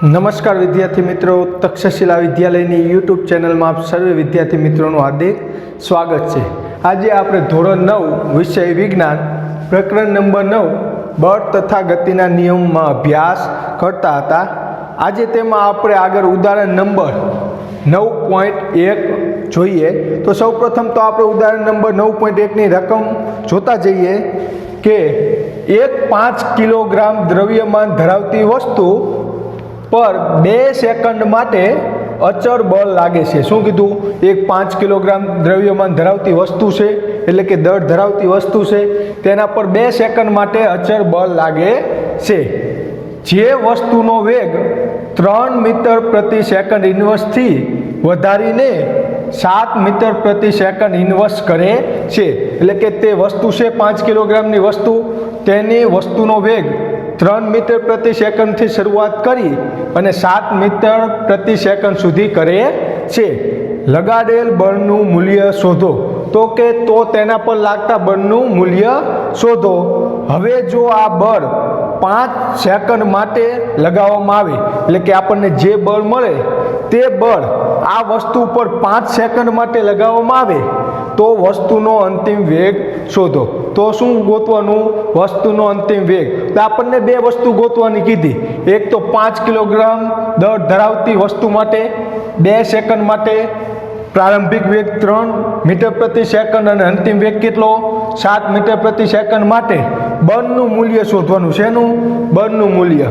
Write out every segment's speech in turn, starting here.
નમસ્કાર વિદ્યાર્થી મિત્રો, તક્ષશિલા વિદ્યાલયની યુટ્યુબ ચેનલમાં આપ સર્વે વિદ્યાર્થી મિત્રોનું હાર્દિક સ્વાગત છે। આજે આપણે ધોરણ 9 વિષય વિજ્ઞાન પ્રકરણ નંબર 9 બળ તથા ગતિના નિયમમાં અભ્યાસ કરતા હતા। આજે તેમાં આપણે આગળ ઉદાહરણ નંબર 9.1 જોઈએ। તો સૌપ્રથમ તો આપણે ઉદાહરણ નંબર 9.1ની રકમ જોતા જઈએ કે એક 5 કિલોગ્રામ દ્રવ્યમાન ધરાવતી વસ્તુ पर 2 सेकंड माटे अचर बल लागे छे। शुं कीधुं? एक 5 किलोग्राम द्रव्यमान धरावती वस्तु छे एटले के दळ धरावती वस्तु छे, तेना पर 2 सेकंड माटे अचर बल लागे छे। जे वस्तुनो वेग 3 मीटर प्रति सेकंड इनवर्स थी वधारीने 7 मीटर प्रति सेकंड इनवर्स करे छे। एटले के ते वस्तु छे 5 किलोग्रामनी वस्तु, तेनी वस्तुनो वेग 3 मीटर प्रति सेकंड थी शुरुआत करी अने 7 मीटर प्रति सेकंड सुधी करे छे। लगाडेल बळनुं मूल्य शोधो। तो के तो तेना पर लागता बळनुं मूल्य शोधो। हवे जो आ बळ 5 सेकंड माटे लगाववामां आवे एटले के आपणने जे बळ मळे ते बळ आ वस्तु पर 5 सेकंड माटे लगाववामां आवे तो वस्तुनो अंतिम वेग शोधो। तो शुं गोतवानुं? वस्तुनो अंतिम वेग। तो आपणने बे वस्तु गोतवानी कीधी। एक तो 5 किलोग्राम दळ धरावती वस्तु माटे 2 सेकंड माटे प्रारंभिक वेग 3 मीटर प्रति सेकंड अने अंतिम वेग केटलो 7 मीटर प्रति सेकंड माटे बळनुं मूल्य शोधवानुं। शेनुं? बळनुं मूल्य।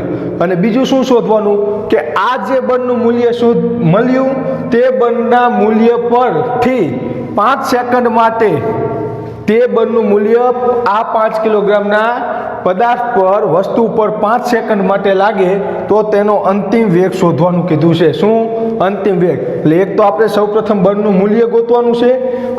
अने बीजुं शुं शोधवानुं के आ जे बळनुं मूल्य मळ्युं ते बळना मूल्य परथी 5 सेकंड माटे ते बळनुं मूल्य आ 5 किलोग्रामना पदार्थ पर वस्तु पर 5 सेकंड माटे लागे तो तेनो अंतिम वेग शोधवानुं कीधुं छे। शुं? अंतिम वेग। એટલે એક તો આપણે સૌપ્રથમ બળનું મૂલ્ય ગોતવાનું છે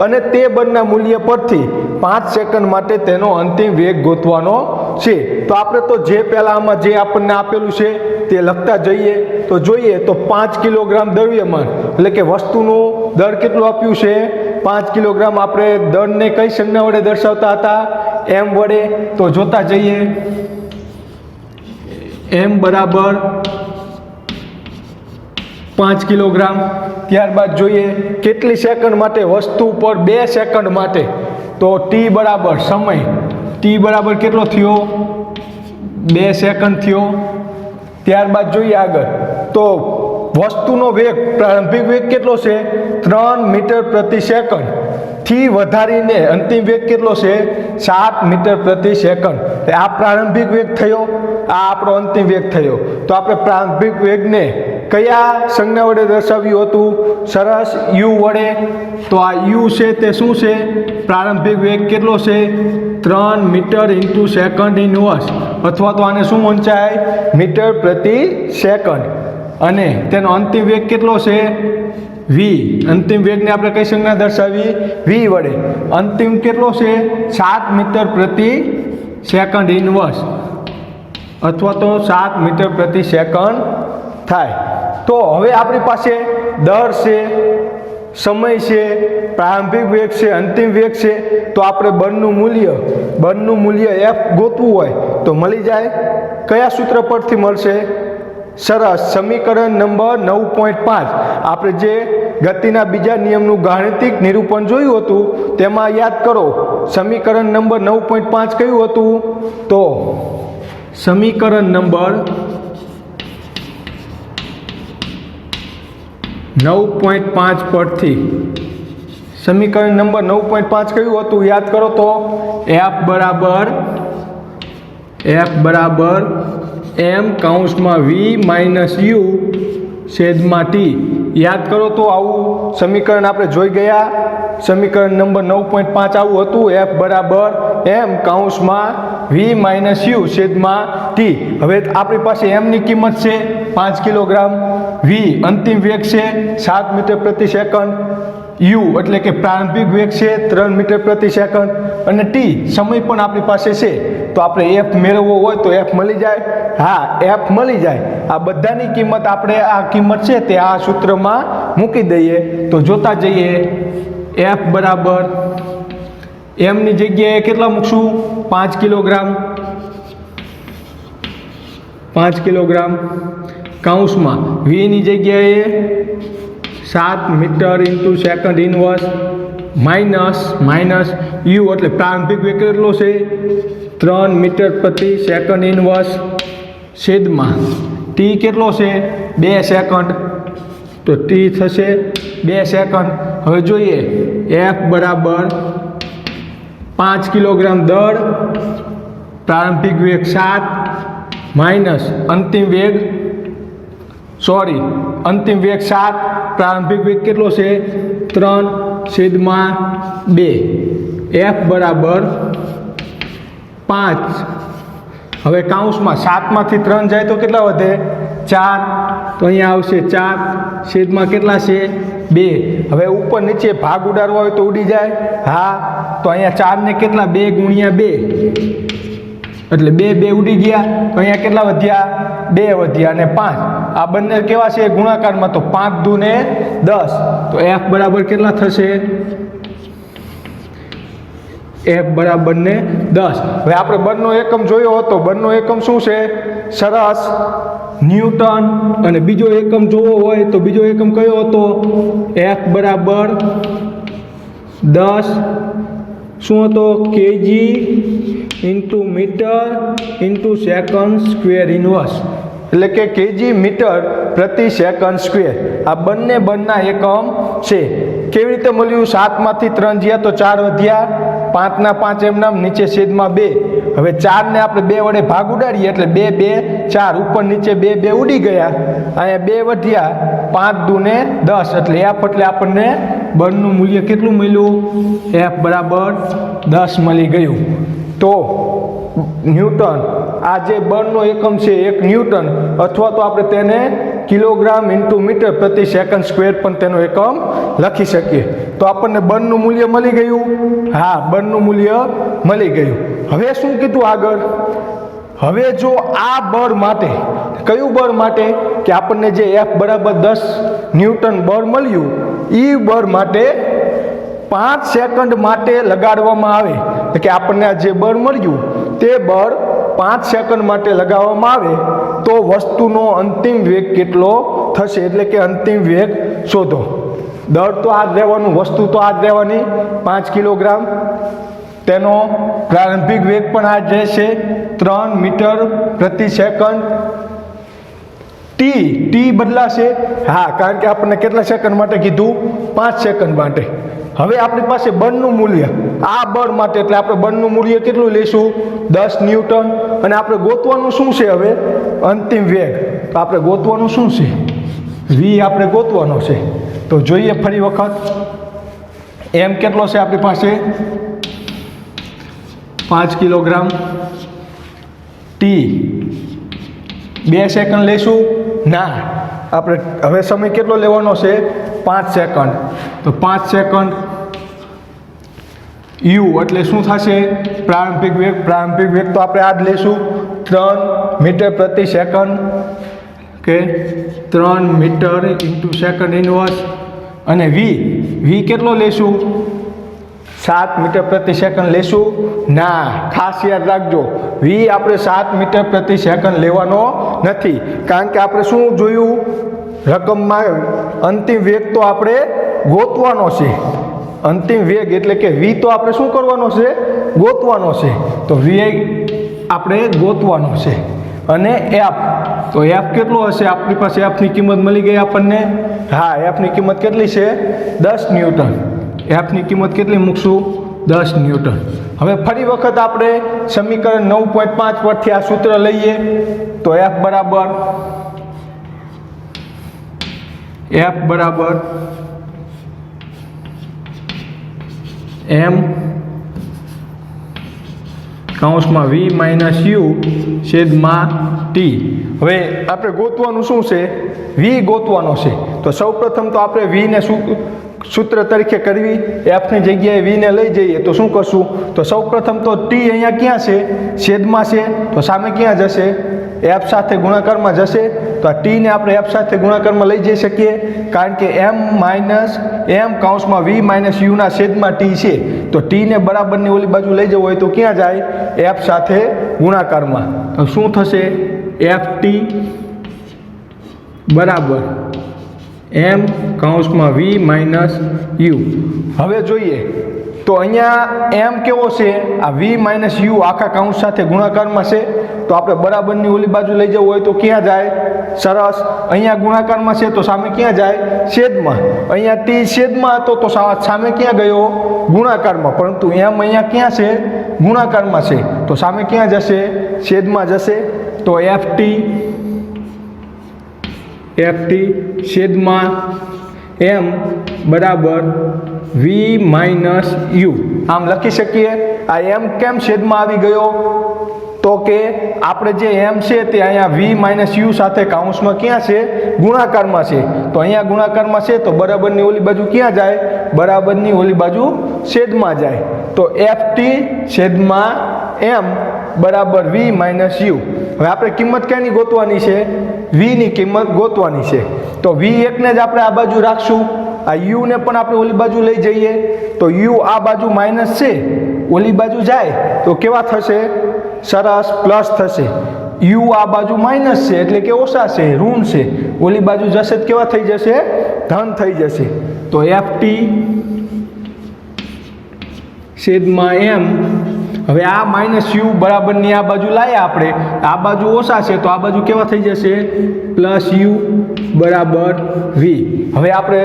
અને તે બળના મૂલ્ય પરથી 5 સેકન્ડ માટે તેનો અંતિમ વેગ ગોતવાનો છે। તો આપણે તો જે પહેલા આમાં જે આપણને આપેલું છે તે લખતા જઈએ તો જોઈએ તો 5 કિલોગ્રામ દ્રવ્યમાન એટલે કે વસ્તુનું દળ કેટલું આપ્યું છે 5 કિલોગ્રામ। આપણે દળને કઈ સંજ્ઞા વડે દર્શાવતા હતા? m વડે। તો જોતા જઈએ m બરાબર 5 કિલોગ્રામ। ત્યારબાદ જોઈએ કેટલી સેકન્ડ માટે વસ્તુ પર 2 સેકન્ડ માટે તો t બરાબર સમય t બરાબર કેટલો થયો 2 સેકન્ડ થયો। ત્યારબાદ જોઈએ આગળ તો વસ્તુનો વેગ પ્રારંભિક વેગ કેટલો છે 3 મીટર પ્રતિ સેકન્ડ થી વધારીને અંતિમ વેગ કેટલો છે 7 મીટર પ્રતિ સેકન્ડ। આ પ્રારંભિક વેગ થયો, આ આપણો અંતિમ વેગ થયો। તો આપણે પ્રારંભિક વેગને કયા સંજ્ઞા વડે દર્શાવ્યું હતું? સરસ, u વડે। તો આ u છે તે શું છે? પ્રારંભિક વેગ કેટલો છે 3 મીટર ઇન્ટુ સેકન્ડ ઇનવર્સ, અથવા તો આને શું વંચાય મીટર પ્રતિ સેકન્ડ, અને તેનો અંતિમ વેગ કેટલો છે v। અંતિમ વેગને આપણે કઈ સંજ્ઞા દર્શાવી? v વડે। અંતિમ કેટલો છે 7 મીટર પ્રતિ સેકન્ડ ઇનવર્સ, અથવા તો 7 મીટર પ્રતિ સેકન્ડ થાય। તો હવે આપણી પાસે દળ છે, સમય છે, પ્રારંભિક વેગ છે, અંતિમ વેગ છે। તો આપણે બળનું મૂલ્ય f ગોતવું હોય તો મળી જાય। કયા સૂત્ર પરથી મળશે? સરસ, સમીકરણ નંબર 9.5। આપણે જે ગતિના બીજા નિયમનું ગાણિતિક નિરૂપણ જોયું હતું તેમાં યાદ કરો સમીકરણ નંબર 9.5 કયું હતું? તો સમીકરણ નંબર 9.5 પરથી સમીકરણ નંબર 9.5 કયું હતું યાદ કરો તો f બરાબર m કૌંસમાં v માઇનસ u છેદમાં t। યાદ કરો તો આવું સમીકરણ આપણે જોઈ ગયા। સમીકરણ નંબર 9.5 આવું હતું, f બરાબર m કૌંસમાં v માઇનસ u છેદમાં t। હવે આપણી પાસે m ની કિંમત છે 5 કિલોગ્રામ, v અંતિમ વેગ છે 7 મીટર પ્રતિ સેકન્ડ, u એટલે કે પ્રારંભિક વેગ છે 3 મીટર પ્રતિ સેકન્ડ, અને t સમય પણ આપણી પાસે છે। તો આપણે f મેળવવો હોય તો f મળી જાય? હા, f મળી જાય। આ બધાની કિંમત આપણે આ કિંમત છે તે આ સૂત્રમાં મૂકી દઈએ તો જોતા જઈએ f બરાબર m ની જગ્યાએ કેટલા મૂકશું 5 કિલોગ્રામ 5 કિલોગ્રામ। કૌંસમાં વીની જગ્યાએ 7 metre into second inverse minus u એટલે પ્રારંભિક વેગ કેટલો છે 3 મીટર પ્રતિ સેકન્ડ ઇનવર્સ છેદમાં ટી કેટલો છે 2 સેકન્ડ તો ટી થશે 2 સેકન્ડ. હવે જોઈએ એફ બરાબર 5 કિલોગ્રામ દળ, પ્રારંભિક વેગ 7 માઇનસ અંતિમ વેગ 7, પ્રારંભિક વેગ કેટલો છે 3/2. એફ બરાબર 5. હવે કૌંસમાં 7માંથી 3 જાય તો કેટલા વધે 4, તો અહીંયા આવશે 4 કેટલા છે 2. હવે ઉપર નીચે ભાગ ઉડાડવા હોય તો ઉડી જાય, હા, તો અહીંયા 4 ને કેટલા 2 ગુણ્યા 2 એટલે 2 ઉડી ગયા, તો અહીંયા કેટલા વધ્યા 2 વધ્યા અને 5. આ બંને કેવા છે ગુણાકારમાં, તો 5 દુ ને 10, તો એફ બરાબર કેટલા થશે એફ બરાબર ને 10. હવે આપણે બળનો એકમ જોયો હતો, બળનો એકમ શું છે સરસ ન્યૂટન, અને બીજો એકમ જોવો હોય તો બીજો એકમ કયો હતો એફ બરાબર 10 શું હતો KG into metre into second square inverse, એટલે કે કેજી મીટર પ્રતિ સેકન્ડ સ્ક્વેર. આ બંને બળના એકમ છે. કેવી રીતે મળ્યું 7માંથી 3 ગયા તો 4 વધ્યા, 5 ના 5 એમ નામ નીચે છેદમાં 2. હવે 4 ને આપણે 2 વડે ભાગ ઉડાડીએ એટલે 2 2 4 ઉપર નીચે 2 ઉડી ગયા, અહીંયા 2 વધ્યા, 5 દુ ને 10 એટલે એફ એટલે આપણને બળનું મૂલ્ય કેટલું મળ્યું એફ બરાબર 10 મળી ગયું. તો ન્યૂટન આ જે બળનો એકમ છે 1 ન્યૂટન, અથવા તો આપણે તેને કિલોગ્રામ ઇન્ટુ મીટર પ્રતિ સેકન્ડ સ્ક્વેર પણ તેનો એકમ લખી શકીએ. તો આપણને બળનું મૂલ્ય મળી ગયું, હા બળનું મૂલ્ય મળી ગયું. હવે શું કીધું આગળ, હવે જો આ બળ માટે, કયું બળ માટે કે આપણને જે એફ બરાબર 10 ન્યૂટન બળ મળ્યું એ બળ માટે 5 સેકન્ડ માટે લગાડવામાં આવે, કે આપણને આ જે બળ મળ્યું તે બળ 5 સેકન્ડ માટે લગાવવામાં આવે તો વસ્તુનો અંતિમ વેગ કેટલો થશે, એટલે કે અંતિમ વેગ શોધો. દળ તો આ જ રહેવાનું, વસ્તુ તો આ જ રહેવાની 5 કિલોગ્રામ, તેનો પ્રારંભિક વેગ પણ આ જ રહેશે 3 મીટર પ્રતિ સેકન્ડ. ટી બદલાશે, હા, કારણ કે આપણને કેટલા સેકન્ડ માટે કીધું 5 સેકન્ડ માટે. હવે આપણી પાસે બળનું મૂલ્ય આ બળ માટે, એટલે આપણે બળનું મૂલ્ય કેટલું લઈશું 10 ન્યૂટન, અને આપણે ગોતવાનું શું છે હવે અંતિમ વેગ, તો આપણે ગોતવાનું શું છે વી આપણે ગોતવાનો છે. તો જોઈએ ફરી વખત એમ કેટલો છે આપણી પાસે 5 કિલોગ્રામ, ટી 2 સેકન્ડ લઈશું ના, આપણે હવે સમય કેટલો લેવાનો છે 5 સેકન્ડ, તો 5 સેકન્ડ યુ એટલે શું થશે પ્રારંભિક વેગ તો આપણે આ જ લઈશું 3 મીટર પ્રતિ સેકન્ડ, કે 3 મીટર ઇન્ટુ સેકન્ડ ઇનવર્સ, અને વી કેટલો લઈશું 7 મીટર પ્રતિ સેકન્ડ લેશું ના, ખાસ યાદ રાખજો વી આપણે 7 મીટર પ્રતિ સેકન્ડ લેવાનો નથી, કારણ કે આપણે શું જોયું રકમમાં અંતિમ વેગ તો આપણે ગોતવાનો છે. અંતિમ વેગ એટલે કે વી તો આપણે શું કરવાનો છે ગોતવાનો છે, તો વી આપણે ગોતવાનો છે. અને એફ, તો એફ કેટલો હશે આપણી પાસે, એફની કિંમત મળી ગઈ આપણને, હા એફની કિંમત કેટલી છે 10 ન્યૂટન. એફની કિંમત કેટલી મૂકશું 10 ન્યૂટન. હવે ફરી વખત આપણે સમીકરણ 9.5 પરથી આ સૂત્ર લઈએ, તો એફ બરાબર એમ કૌંસમાં વી માઇનસ યુ છેદમાં ટી. હવે આપણે ગોતવાનું શું છે વી ગોતવાનો છે, તો સૌપ્રથમ તો આપણે વીને સૂત્ર તરીકે કરવી, એફની જગ્યાએ વીને લઈ જઈએ તો શું કરશું, તો સૌપ્રથમ તો ટી અહીંયા ક્યાં છે છેદમાં છે, તો સામે ક્યાં જશે એફ સાથે ગુણાકારમાં જશે, તો આ ટીને આપણે એફ સાથે ગુણાકારમાં લઈ જઈ શકીએ, કારણ કે એમ કૌંસમાં વી માઇનસ યુના છેદમાં ટી છે, તો ટીને બરાબરની ઓલી બાજુ લઈ જવું હોય તો ક્યાં જાય એફ સાથે ગુણાકારમાં, તો શું થશે એફ ટી બરાબર m કૌંસમાં v માઇનસ u. હવે જોઈએ તો અહીંયા m કેવો છે, આ v માઇનસ u આખા કૌંસ સાથે ગુણાકારમાં છે, તો આપણે બરાબરની ઓલી બાજુ લઈ જવું હોય તો ક્યાં જાય? સરસ, અહીંયા ગુણાકારમાં છે તો સામે ક્યાં જાય? છેદમાં. અહીંયા t છેદમાં હતો તો સામે ક્યાં ગયો? ગુણાકારમાં. પરંતુ m અહીંયા ક્યાં છે? ગુણાકારમાં છે, તો સામે ક્યાં જશે? છેદમાં જશે. તો ft છેદમાં m બરાબર v માઇનસ u. આમ લખી શકીએ. આ m કેમ છેદમાં આવી ગયો? તો કે આપણે જે m છે તે અહીંયા v માઇનસ u સાથે કૌંસમાં ક્યાં છે? ગુણાકારમાં છે. તો અહીંયા ગુણાકારમાં છે તો બરાબરની ઓલી બાજુ ક્યાં જાય? બરાબરની ઓલી બાજુ છેદમાં જાય. તો ft છેદમાં m બરાબર v માઇનસ u. હવે આપણે કિંમત ક્યાંની ગોતવાની છે? v ની કિંમત ગોતવાની છે. તો v1 ને જ આપણે આ બાજુ રાખશું, આ u ને પણ આપણે ઓલી બાજુ લઈ જઈએ તો u આ બાજુ માઇનસ છે, ઓલી બાજુ જાય તો કેવા થશે? સરસ, પ્લસ થશે. u આ બાજુ માઇનસ છે એટલે કે ઓછા છે, ઋણ છે, ઓલી બાજુ જશે તો કેવા થઈ જશે? ધન થઈ જશે. તો ft છેદમાં m. હવે આ માઇનસ u બરાબરની આ બાજુ લાયા આપણે, આ બાજુ ઓછા છે તો આ બાજુ કેવા થઈ જશે? પ્લસ u બરાબર v. હવે આપણે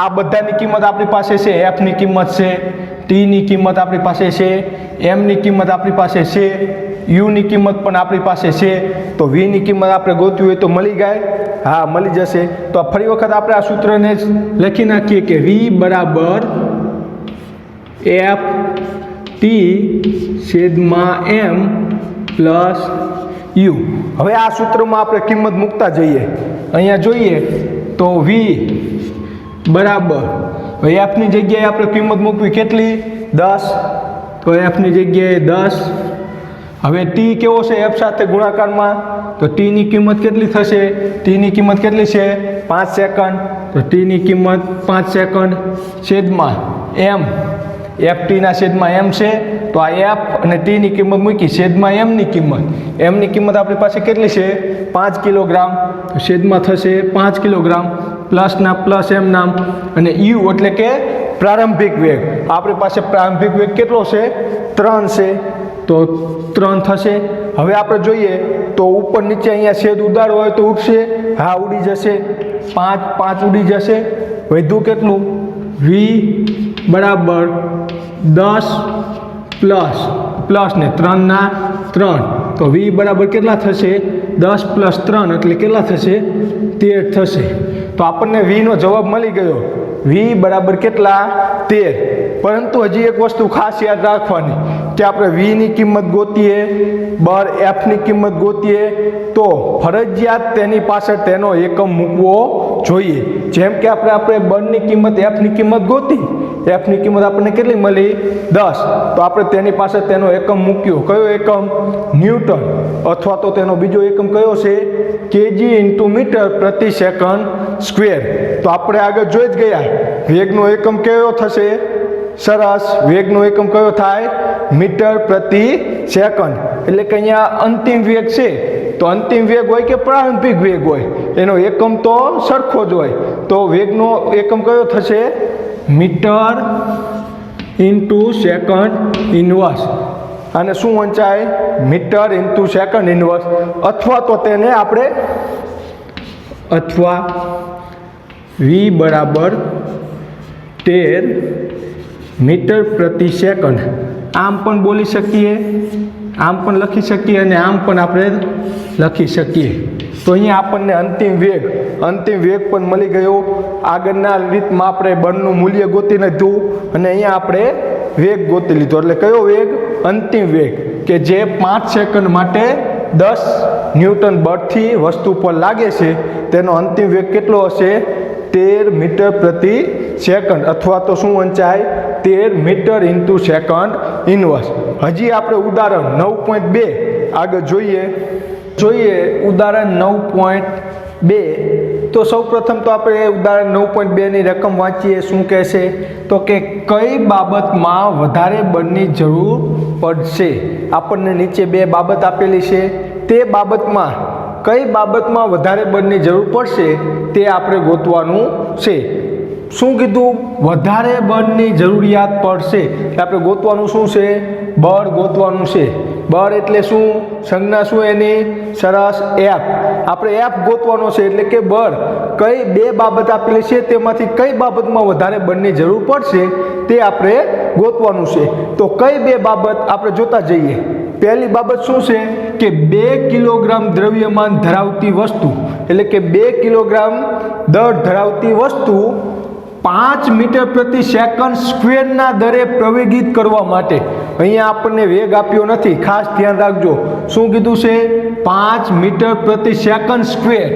આ બધાની કિંમત આપણી પાસે છે, f ની કિંમત છે, t ની કિંમત આપણી પાસે છે, m ની કિંમત આપણી પાસે છે, u ની કિંમત પણ આપણી પાસે છે. તો v ની કિંમત આપણે ગોતવી હોય તો મળી જાય? હા, મળી જશે. તો ફરી વખત આપણે આ સૂત્રને જ લખી નાખીએ કે v બરાબર f t છેદમાં m પ્લસ u. હવે આ સૂત્રમાં આપણે કિંમત મૂકતા જઈએ. અહીંયા જોઈએ તો v બરાબર, હવે f ની જગ્યાએ આપણે કિંમત મૂકવી કેટલી? 10. તો f ની જગ્યાએ 10. હવે t કેવો છે f સાથે ગુણાકારમાં? તો t ની કિંમત કેટલી થશે? t ની કિંમત કેટલી છે? 5 સેકન્ડ. તો t ની કિંમત 5 સેકન્ડ છેદમાં m. ft ના છેદમાં m છે તો આ f અને t ની કિંમત મૂકી, છેદમાં m ની કિંમત. m ની કિંમત આપણી પાસે કેટલી છે? 5 કિલોગ્રામ. તો છેદમાં થશે 5 કિલોગ્રામ, પ્લસના પ્લસ m નામ, અને u એટલે કે પ્રારંભિક વેગ. આપણી પાસે પ્રારંભિક વેગ કેટલો છે? 3 છે, તો 3 થશે. હવે આપણે જોઈએ તો ઉપર નીચે અહીંયા છેદ ઉડાડવો હોય તો ઉડશે? હા, ઉડી જશે. 5 ઉડી જશે. વધ્યું કેટલું? v બરાબર 10 પ્લસ ને 3 ના 3. તો v બરાબર કેટલા થશે? 10 પ્લસ 3 એટલે કેટલા થશે? 13 થશે. તો આપણને v નો જવાબ મળી ગયો. v બરાબર કેટલા? 13. પરંતુ હજી એક વસ્તુ ખાસ યાદ રાખવાની કે આપણે v ની કિંમત ગોતીએ, બળ f ની કિંમત ગોતીએ તો ફરજિયાત તેની પાછળ તેનો એકમ મૂકવો જોઈએ. જેમ કે આપણે બળની કિંમત f ની કિંમત ગોતી, f ની કિંમત આપણને કેટલી મળી? 10. તો આપણે તેની પાસે તેનો એકમ મૂક્યો. કયો એકમ? ન્યૂટન. અથવા તો તેનો બીજો એકમ કયો છે? કેજી ઇન્ટુ મીટર પ્રતિ સેકન્ડ સ્ક્વેર. તો આપણે આગળ જોઈ જ ગયા વેગનો એકમ કયો થશે? સરસ, વેગનો એકમ કયો થાય? મીટર પ્રતિ સેકન્ડ. એટલે કે અહીંયા અંતિમ વેગ છે તો અંતિમ વેગ હોય કે પ્રારંભિક વેગ હોય એનો એકમ તો સરખો જ હોય. તો વેગનો એકમ કયો થશે? Metre into second inverse. અને શું વંચાય? Metre into second inverse. અથવા તો તેને આપણે v બરાબર 13 મીટર પ્રતિ સેકન્ડ આમ પણ બોલી શકીએ, આમ પણ લખી શકીએ અને આમ પણ આપણે લખી શકીએ. તો અહીંયા આપણને અંતિમ વેગ પણ મળી ગયો. આગળના રીતમાં આપણે બળનું મૂલ્ય ગોતી લીધું અને અહીંયા આપણે વેગ ગોતી લીધો. એટલે કયો વેગ? અંતિમ વેગ, કે જે 5 સેકન્ડ માટે 10 ન્યૂટન બળથી વસ્તુ પર લાગે છે તેનો અંતિમ વેગ કેટલો હશે? 13 મીટર પ્રતિ સેકન્ડ. અથવા તો શું વંચાય? 13 મીટર ઇન્ટુ સેકન્ડ ઇન્વર્સ. હજી આપણે ઉદાહરણ 9.2 આગળ જોઈએ. ઉદાહરણ 9.2. તો સૌપ્રથમ તો આપણે ઉદાહરણ 9.2 ની રકમ વાંચીએ. શું કહેશે? તો કે કઈ બાબતમાં વધારે બળની જરૂર પડશે? આપણને નીચે 2 બાબત આપેલી છે. તે બાબતમાં કઈ બાબતમાં વધારે બળની જરૂર પડશે તે આપણે ગોતવાનું છે. શું કીધું? વધારે બળની જરૂરિયાત પડશે. આપણે ગોતવાનું શું છે? બળ ગોતવાનું છે. બળ એટલે શું? સંજ્ઞા શું એની? સરસ, એફ. આપણે એફ ગોતવાનો છે એટલે કે બળ કઈ બે બાબત આપેલી છે તેમાંથી કઈ બાબતમાં વધારે બળની જરૂર પડશે તે આપણે ગોતવાનું છે. તો કઈ બે બાબત આપણે જોતા જઈએ. પહેલી બાબત શું છે કે 2 કિલોગ્રામ દ્રવ્યમાન ધરાવતી વસ્તુ એટલે કે 2 કિલોગ્રામ દળ ધરાવતી વસ્તુ 5 મીટર પ્રતિ સેકન્ડ સ્ક્વેરના દરે પ્રવેગિત કરવા માટે. અહીંયા આપણને વેગ આપ્યો નથી, ખાસ ધ્યાન રાખજો. શું કીધું છે? 5 મીટર પ્રતિ સેકન્ડ સ્ક્વેર.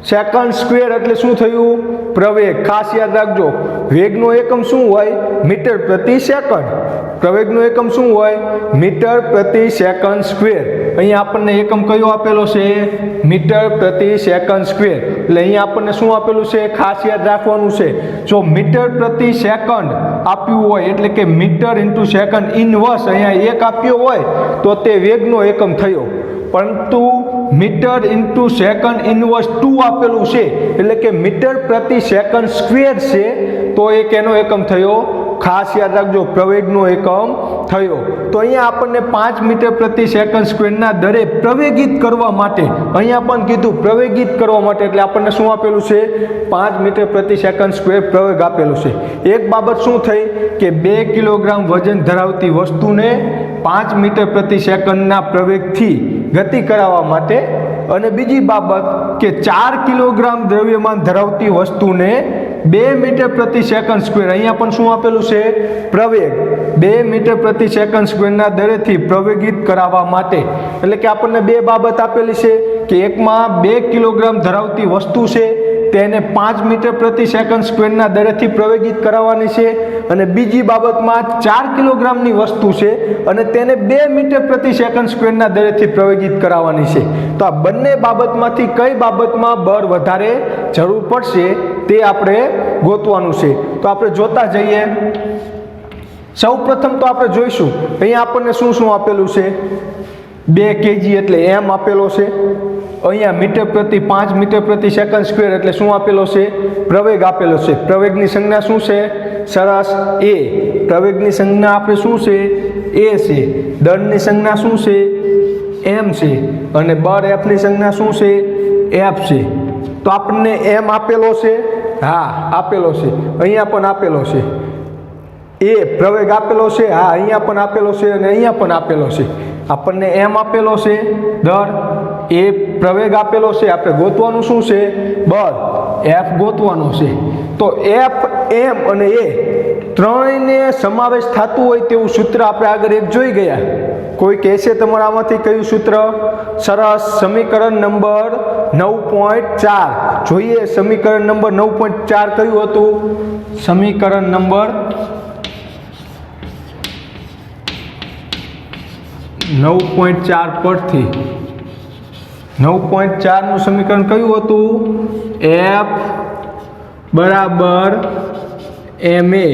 સેકન્ડ સ્ક્વેર એટલે શું થયું? પ્રવેગ. ખાસ યાદ રાખજો, વેગનો એકમ શું હોય? મીટર પ્રતિ સેકન્ડ. પ્રવેગનો એકમ શું હોય? મીટર પ્રતિ સેકન્ડ સ્ક્વેર. અહીંયા આપણને એકમ કયો આપેલો છે? મીટર પ્રતિ સેકન્ડ સ્ક્વેર. એટલે અહીંયા આપણને શું આપેલું છે? ખાસ યાદ રાખવાનું છે. જો મીટર પ્રતિ સેકન્ડ આપ્યું હોય એટલે કે મીટર ઇન્ટુ સેકન્ડ ઇનવર્સ અહીંયા 1 આપ્યો હોય તો તે વેગનો એકમ થયો. પરંતુ મીટર ઇન્ટુ સેકન્ડ ઇનવર્સ 2 આપેલું છે એટલે કે મીટર પ્રતિ સેકન્ડ સ્ક્વેર છે તો એક એનો એકમ થયો. ખાસ યાદ રાખજો, પ્રવેગનો એકમ થયો. તો અહીંયા આપણને 5 મીટર પ્રતિ સેકન્ડ સ્ક્વેરના દરે પ્રવેગિત કરવા માટે અહીંયા પણ કીધું પ્રવેગિત કરવા માટે એટલે આપણને શું આપેલું છે? 5 મીટર પ્રતિ સેકન્ડ સ્ક્વેર પ્રવેગ આપેલું છે. એક બાબત શું થઈ કે 2 કિલોગ્રામ વજન ધરાવતી વસ્તુને 5 મીટર પ્રતિ સેકન્ડના પ્રવેગથી ગતિ કરાવવા માટે. અને બીજી બાબત કે 4 કિલોગ્રામ દ્રવ્યમાન ધરાવતી વસ્તુને 2 મીટર પ્રતિ સેકન્ડ સ્ક્વેર અહીંયા પણ શું આપેલું છે? પ્રવેગ. 2 મીટર પ્રતિ સેકન્ડ સ્ક્વેરના દરેથી પ્રવેગિત કરાવવા માટે. એટલે કે આપણને બે બાબત આપેલી છે કે એકમાં 2 કિલોગ્રામ ધરાવતી વસ્તુ છે તેને 5 મીટર પ્રતિ સેકન્ડ સ્ક્વેરના દરેથી પ્રવેગિત કરાવવાની છે અને બીજી બાબતમાં 4 કિલોગ્રામની વસ્તુ છે અને તેને 2 મીટર પ્રતિ સેકન્ડ સ્ક્વેરના દરેથી પ્રવેગિત કરાવવાની છે. તો આ બંને બાબતમાંથી કઈ બાબતમાં બળ વધારે જરૂર પડશે તે આપણે ગોતવાનું છે. તો આપણે જોતા જઈએ. સૌ પ્રથમ તો આપણે જોઈશું અહીંયા આપણને શું શું આપેલું છે? 2 kg એટલે એમ આપેલો છે. અહીંયા મીટર પ્રતિ 5 મીટર પ્રતિ સેકન્ડ સ્ક્વેર એટલે શું આપેલો છે? પ્રવેગ આપેલો છે. પ્રવેગની સંજ્ઞા શું છે? સરસ, એ. પ્રવેગની સંજ્ઞા આપણે શું છે? એ છે. દળની સંજ્ઞા શું છે? એમ છે. અને બળ એફની સંજ્ઞા શું છે? એફ છે. તો આપણને એમ આપેલો છે. હા, આપેલો છે. અહીંયા પણ આપેલો છે. એ પ્રવેગ આપેલો છે. હા, અહીંયા પણ આપેલો છે અને અહીંયા પણ આપેલો છે. આપણને એમ આપેલો છે દળ, એ પ્રવેગ આપેલો છે. આપણે ગોતવાનું શું છે? બળ. એફ ગોતવાનો છે. તો એફ, એમ અને એ ત્રણેયને સમાવેશ થતું હોય તેવું સૂત્ર આપણે આગળ એક જોઈ ગયા. કોઈ કહેશે તમારા આમાંથી કયું સૂત્ર? સરસ, સમીકરણ નંબર 9.4. જોઈએ સમીકરણ નંબર 9.4 કયું હતું? સમીકરણ નંબર 9.4 પરથી 9.4 નું સમીકરણ કયું હતું? એફ બરાબર ma.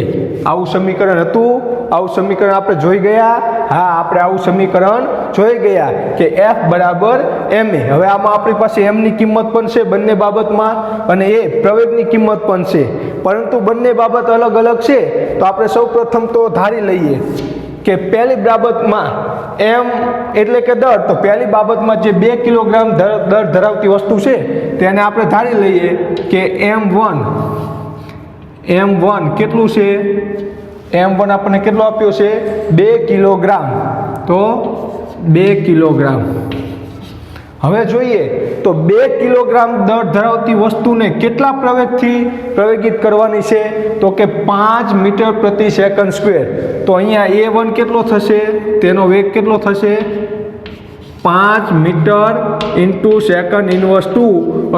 આવું સમીકરણ હતું. આવું સમીકરણ આપણે જોઈ ગયા. હા, આપણે આવું સમીકરણ જોઈ ગયા કે એફ બરાબર ma. હવે આમાં આપણી પાસે m ની કિંમત પણ છે બંને બાબતમાં અને એ પ્રવેગની કિંમત પણ છે, પરંતુ બંને બાબત અલગ અલગ છે. તો આપણે સૌ પ્રથમ તો ધારી લઈએ કે પહેલી બાબતમાં એમ એટલે કે દળ, તો પહેલી બાબતમાં જે 2 કિલોગ્રામ દળ ધરાવતી વસ્તુ છે તેને આપણે ધારી લઈએ કે m1 કેટલું છે? m1 આપણને કેટલો આપ્યો છે? 2 કિલોગ્રામ. તો 2 કિલોગ્રામ. હવે જોઈએ તો 2 કિલોગ્રામ દળ ધરાવતી વસ્તુને કેટલા પ્રવેગથી પ્રવેગિત કરવાની છે? તો કે 5 મીટર પ્રતિ સેકન્ડ સ્ક્વેર. તો અહીંયા a1 કેટલો થશે? તેનો વેગ કેટલો થશે? 5 મીટર ઇન્ટુ સેકન્ડ ઇનવર્સ 2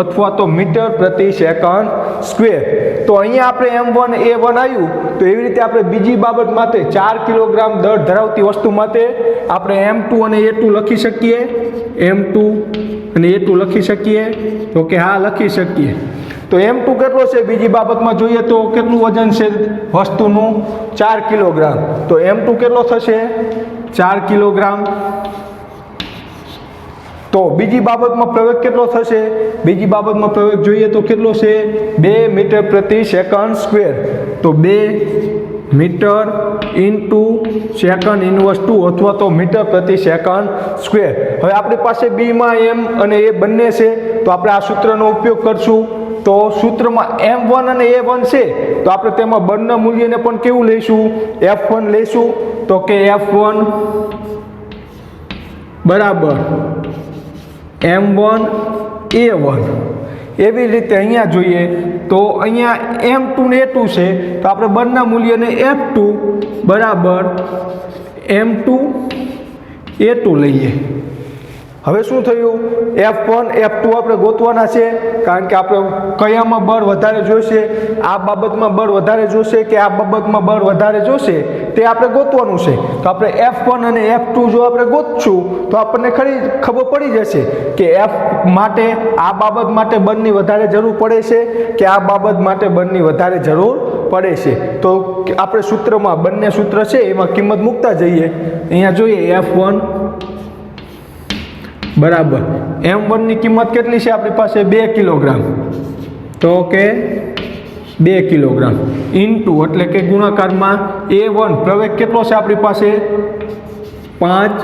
અથવા તો મીટર પ્રતિ સેકન્ડ સ્ક્વેર. તો અહીંયા આપણે m1 a1 આવ્યું. તો એવી રીતે આપણે બીજી બાબત માટે 4 કિલોગ્રામ દળ ધરાવતી વસ્તુ માટે આપણે m2 અને a2 લખી શકીએ. m2 અને a2 લખી શકીએ. તો કે હા, લખી શકીએ. તો m2 કેટલો છે? બીજી બાબતમાં જોઈએ તો કેટલું વજન છે વસ્તુનું? 4 કિલોગ્રામ. તો m2 કેટલો થશે? 4 કિલોગ્રામ. તો બીજી બાબતમાં પ્રવેગ કેટલો થશે? બીજી બાબતમાં પ્રવેગ જોઈએ તો કેટલો છે? 2 મીટર પ્રતિ સેકન્ડ સ્ક્વેર. તો 2 મીટર ઇન્ટુ સેકન્ડ ઇન્વર્સ 2 અથવા તો મીટર પ્રતિ સેકન્ડ સ્ક્વેર. હવે આપણી પાસે બીમાં એમ અને એ બંને છે, તો આપણે આ સૂત્રનો ઉપયોગ કરશું. તો સૂત્રમાં M1 અને A1 છે, તો આપણે તેમાં બળના મૂલ્યને પણ કેવું લઈશું? F1 લઈશું. તો કે F1 બરાબર M1 A1. એવી રીતે અહીંયા જોઈએ તો અહીંયા M2 ને A2 છે, તો આપણે બળના મૂલ્યને F2 બરાબર M2 A2 લઈએ. હવે શું થયું? F1 F2 આપણે ગોતવાના છે, કારણ કે આપણે કયામાં બળ વધારે જોઈશે, આ બાબતમાં બળ વધારે જોશે કે આ બાબતમાં બળ વધારે જોશે, તે આપણે ગોતવાનું છે. તો આપણે F1 અને F2 જો આપણે ગોતશું તો આપણને ખબર પડી જશે કે F માટે આ બાબત માટે બળની વધારે જરૂર પડે છે કે આ બાબત માટે બળની વધારે જરૂર પડે છે. તો આપણે સૂત્રમાં બંને સૂત્ર છે એમાં કિંમત મૂકતા જઈએ. અહીંયા જોઈએ F1 બરાબર M1 ની કિંમત કેટલી છે આપણી પાસે? 2 કિલોગ્રામ. તો કે 2 કિલોગ્રામ ઇન્ટુ એટલે કે ગુણાકારમાં A1 પ્રવેગ કેટલો છે આપણી પાસે? 5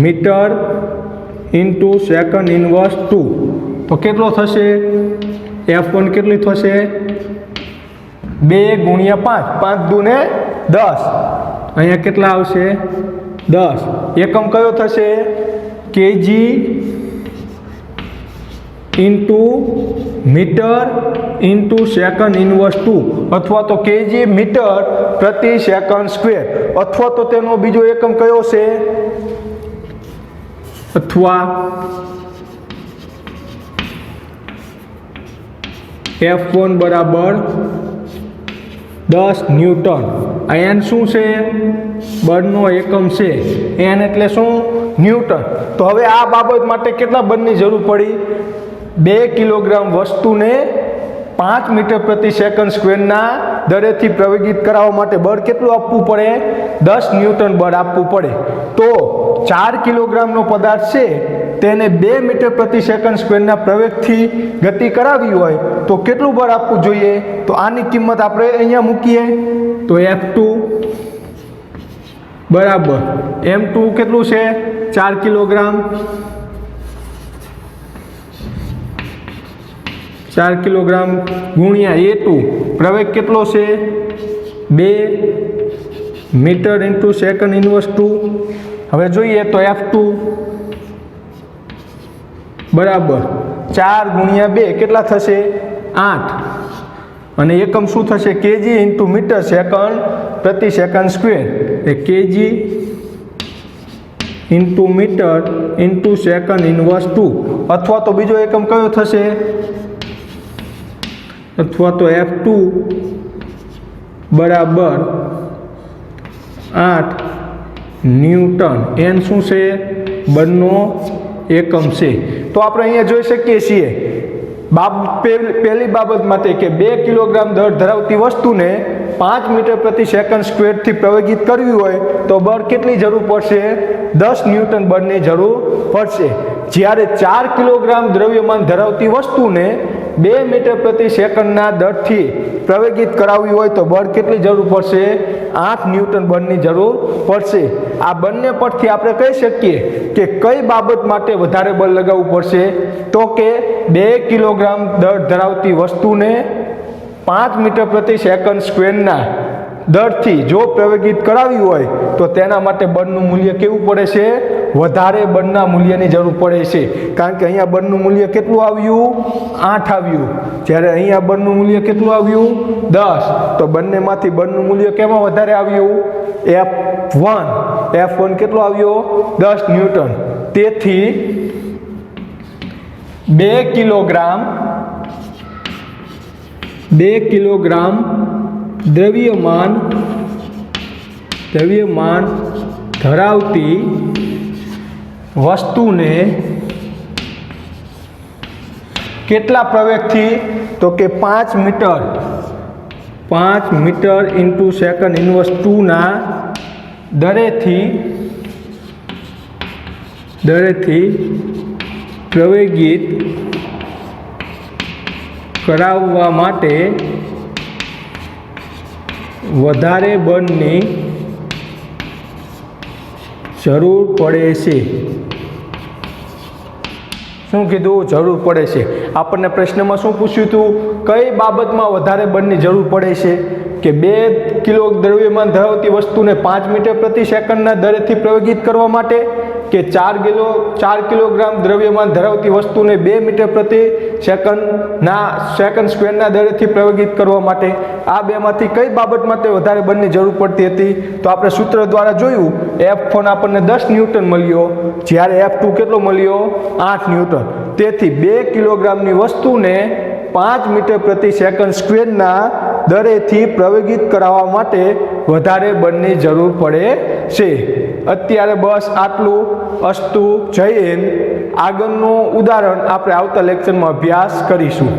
મીટર ઇન્ટુ સેકન્ડ ઇન્વર્સ 2. તો કેટલો થશે? F1 કેટલી થશે? 2 ગુણ્યા 5, 5 દુ ને 10. અહીંયા કેટલા આવશે? 10. એકમ કયો થશે? KG into metre into second inverse 2 અથવા તો કેજી મીટર પ્રતિ સેકન્ડ સ્ક્વેર, અથવા તો તેનો બીજો એકમ કયો છે? અથવા F1 બરાબર 10 ન્યૂટન. આ એન શું છે? બળનો એકમ છે. એન એટલે શું? ન્યૂટન. તો હવે આ બાબત માટે કેટલા બળની જરૂર પડી? 2 કિલોગ્રામ વસ્તુને 5 મીટર પ્રતિ સેકન્ડ સ્ક્વેરના દરેથી પ્રવેગિત કરાવવા માટે બળ કેટલું આપવું પડે? 10 ન્યૂટન બળ આપવું પડે. તો 4 કિલોગ્રામનો પદાર્થ છે તેને 2 મીટર પ્રતિ સેકન્ડ સ્ક્વેરના પ્રવેગથી ગતિ કરાવી હોય તો કેટલું બળ આપવું જોઈએ? તો આની કિંમત આપણે અહીંયા મૂકીએ તો F2 બરાબર M2 કેટલું છે? 4 કિલોગ્રામ. 4 કિલોગ્રામ ગુણ્યા A2 પ્રવેગ કેટલો છે? 2 મીટર ઇન્ટુ સેકન્ડ ઇન્વર્સ 2. હવે જોઈએ તો F2 બરાબર 4 ગુણ્યા 2 કેટલા થશે? 8. અને એકમ શું થશે? કેજી ઇન્ટુ મીટર સેકન્ડ પ્રતિ સેકન્ડ સ્ક્વેર. એ KG into metre into second inverse 2. અથવા તો બીજો એકમ કયો થશે? અથવા તો F2 બરાબર 8 ન્યૂટન. એન શું છે? બળનો એકમ છે. તો આપણે અહીંયા જોઈ શકીએ છીએ પહેલી બાબત માટે કે 2 કિલોગ્રામ દળ ધરાવતી વસ્તુને 5 મીટર પ્રતિ સેકન્ડ સ્ક્વેરથી પ્રવેગિત કરવી હોય તો બળ કેટલી જરૂર પડશે? 10 ન્યૂટન બળની જરૂર પડશે. જ્યારે 4 કિલોગ્રામ દ્રવ્યમાન ધરાવતી વસ્તુને 2 મીટર પ્રતિ સેકન્ડના દરથી પ્રવેગિત કરાવવી હોય તો બળ કેટલી જરૂર પડશે? 8 ન્યૂટન બળની જરૂર પડશે. આ બંને પરથી આપણે કહી શકીએ કે કઈ બાબત માટે વધારે બળ લગાવવું પડશે? તો કે 2 કિલોગ્રામ દળ ધરાવતી વસ્તુને 5 મીટર પ્રતિ સેકન્ડ સ્ક્વેરના દરથી જો પ્રવેગિત કરાવી હોય તો તેના માટે બળનું મૂલ્ય કેવું પડે છે? વધારે બળના મૂલ્યની જરૂર પડે છે. કારણ કે અહીંયા બળનું મૂલ્ય કેટલું આવ્યું? 8 આવ્યું. જ્યારે અહીંયા બળનું મૂલ્ય કેટલું આવ્યું? 10. તો બંનેમાંથી બળનું મૂલ્ય કેમાં વધારે આવ્યું? F1. F1 કેટલો આવ્યો? 10 ન્યૂટન. તેથી 2 કિલોગ્રામ દ્રવ્યમાન ધરાવતી વસ્તુને કેટલા પ્રવેગથી? તો કે 5 મીટર ઇન્ટુ સેકન્ડ ઇન્વર્સ 2 ના દરેથી દરેથી પ્રવેગિત કરાવવા માટે વધારે બળની જરૂર પડે છે. શું કીધું? જરૂર પડે છે. આપણને પ્રશ્નમાં શું પૂછ્યું હતું? કઈ બાબતમાં વધારે બળની જરૂર પડે છે? કે 2 કિલો દ્રવ્યમાન ધરાવતી વસ્તુને 5 મીટર પ્રતિ સેકન્ડના દરેથી પ્રવેગિત કરવા માટે, કે 4 કિલોગ્રામ દ્રવ્યમાન ધરાવતી વસ્તુને 2 મીટર પ્રતિ સેકન્ડ સ્ક્વેરના દરેથી પ્રવેગિત કરવા માટે. આ બેમાંથી કઈ બાબત માટે વધારે બળની જરૂર પડતી હતી? તો આપણે સૂત્ર દ્વારા જોયું, F1 આપણને 10 ન્યૂટન મળ્યો, જ્યારે F2 કેટલો મળ્યો? 8 ન્યૂટન. તેથી 2 કિલોગ્રામની વસ્તુને 5 મીટર પ્રતિ સેકન્ડ સ્ક્વેરના દરેથી પ્રવેગિત કરાવવા માટે વધારે બળની જરૂર પડે છે. અત્યારે બસ આટલું. અસ્તુ. જય હિન્દ. આગળનું ઉદાહરણ આપણે આવતા લેક્ચરમાં અભ્યાસ કરીશું.